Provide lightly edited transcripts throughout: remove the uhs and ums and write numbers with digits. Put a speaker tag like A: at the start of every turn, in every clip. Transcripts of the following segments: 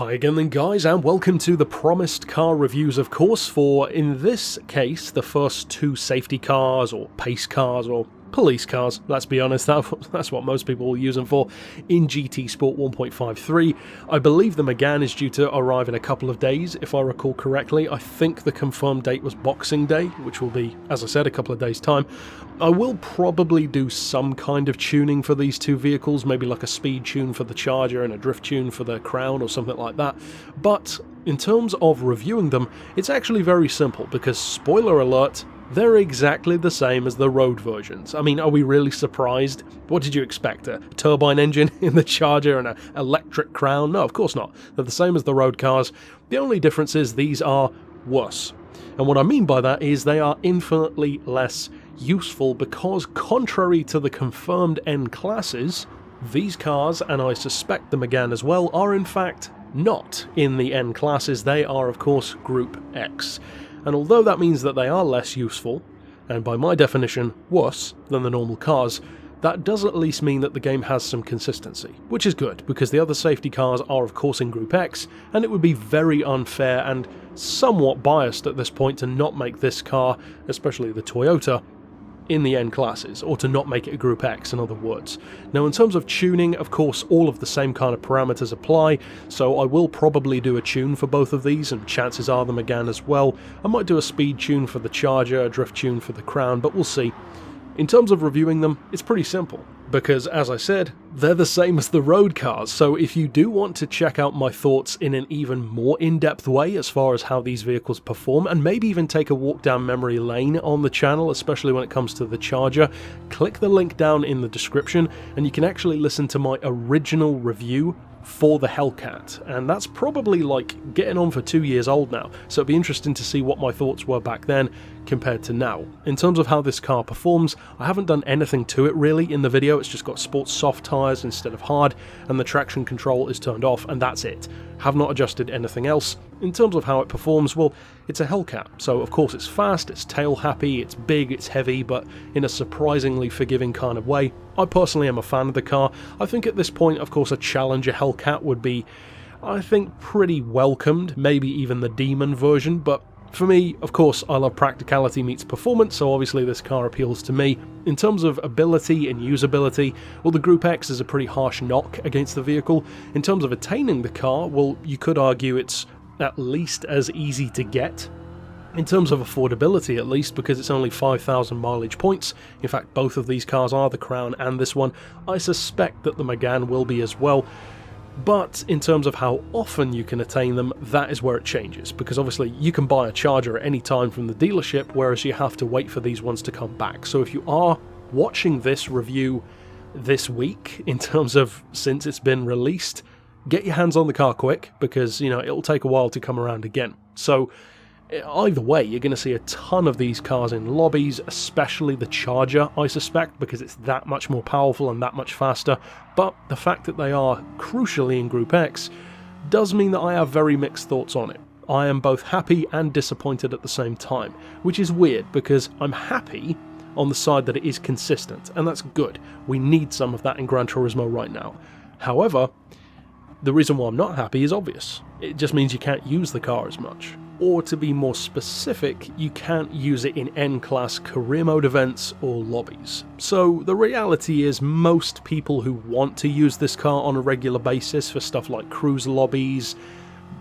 A: Hi again then guys, and welcome to the promised car reviews, of course, for, in this case, the first two safety cars, or pace cars, or police cars, let's be honest, that's what most people will use them for, in GT Sport 1.53. I believe the Megane is due to arrive in a couple of days, if I recall correctly. I think the confirmed date was Boxing Day, which will be, as I said, a couple of days' time. I will probably do some kind of tuning for these two vehicles, maybe like a speed tune for the Charger and a drift tune for the Crown or something like that, but in terms of reviewing them, it's actually very simple, because, spoiler alert, they're exactly the same as the road versions. I mean, are we really surprised? What did you expect? A turbine engine in the Charger and an electric Crown? No, of course not. They're the same as the road cars. The only difference is these are worse. And what I mean by that is they are infinitely less useful because, contrary to the confirmed N classes, these cars, and I suspect the Megane as well, are in fact not in the N classes. They are, of course, Group X. And although that means that they are less useful, and by my definition worse than the normal cars, that does at least mean that the game has some consistency, which is good, because the other safety cars are of course in Group X, and it would be very unfair and somewhat biased at this point to not make this car, especially the Toyota, in the N classes, or to not make it a Group X, in other words. Now, in terms of tuning, of course, all of the same kind of parameters apply, so I will probably do a tune for both of these, and chances are the Megane as well. I might do a speed tune for the Charger, a drift tune for the Crown, but we'll see. In terms of reviewing them, it's pretty simple, because, as I said, they're the same as the road cars, so if you do want to check out my thoughts in an even more in-depth way as far as how these vehicles perform, and maybe even take a walk down memory lane on the channel, especially when it comes to the Charger, click the link down in the description, and you can actually listen to my original review for the Hellcat, and that's probably like getting on for 2 years old now, so it'd be interesting to see what my thoughts were back then compared to now. In terms of how this car performs, I haven't done anything to it really in the video. It's just got sports soft tyres instead of hard, and the traction control is turned off, and that's it. Have not adjusted anything else. In terms of how it performs, well, it's a Hellcat, so of course it's fast, it's tail happy, it's big, it's heavy, but in a surprisingly forgiving kind of way. I personally am a fan of the car. I think at this point, of course, a Challenger Hellcat would be, I think, pretty welcomed, maybe even the Demon version, but for me, of course, I love practicality meets performance, so obviously this car appeals to me. In terms of ability and usability, well, the Group X is a pretty harsh knock against the vehicle. In terms of attaining the car, well, you could argue it's at least as easy to get. In terms of affordability, at least, because it's only 5,000 mileage points. In fact, both of these cars are, the Crown and this one. I suspect that the Megane will be as well. But in terms of how often you can attain them, that is where it changes, because obviously you can buy a Charger at any time from the dealership, whereas you have to wait for these ones to come back. So if you are watching this review this week, in terms of since it's been released, get your hands on the car quick, because, you know, it'll take a while to come around again. So either way, you're going to see a ton of these cars in lobbies, especially the Charger, I suspect, because it's that much more powerful and that much faster. But the fact that they are crucially in Group X does mean that I have very mixed thoughts on it. I am both happy and disappointed at the same time, which is weird, because I'm happy on the side that it is consistent, and that's good. We need some of that in Gran Turismo right now. However, the reason why I'm not happy is obvious. It just means you can't use the car as much. Or to be more specific, you can't use it in N-Class career mode events or lobbies. So the reality is most people who want to use this car on a regular basis for stuff like cruise lobbies,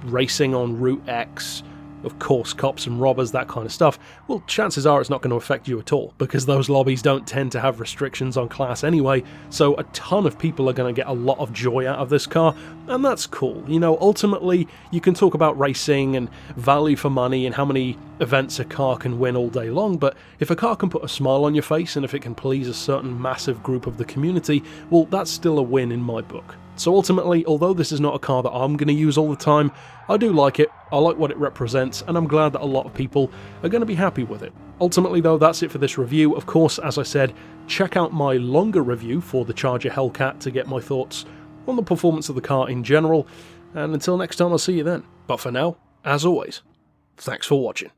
A: racing on Route X, of course cops and robbers, that kind of stuff, well, chances are it's not going to affect you at all, because those lobbies don't tend to have restrictions on class anyway, so a ton of people are going to get a lot of joy out of this car, and that's cool. You know, ultimately, you can talk about racing and value for money and how many events a car can win all day long, but if a car can put a smile on your face and if it can please a certain massive group of the community, well, that's still a win in my book. So ultimately, although this is not a car that I'm going to use all the time, I do like it, I like what it represents, and I'm glad that a lot of people are going to be happy with it. Ultimately though, that's it for this review. Of course, as I said, check out my longer review for the Charger Hellcat to get my thoughts on the performance of the car in general, and until next time, I'll see you then. But for now, as always, thanks for watching.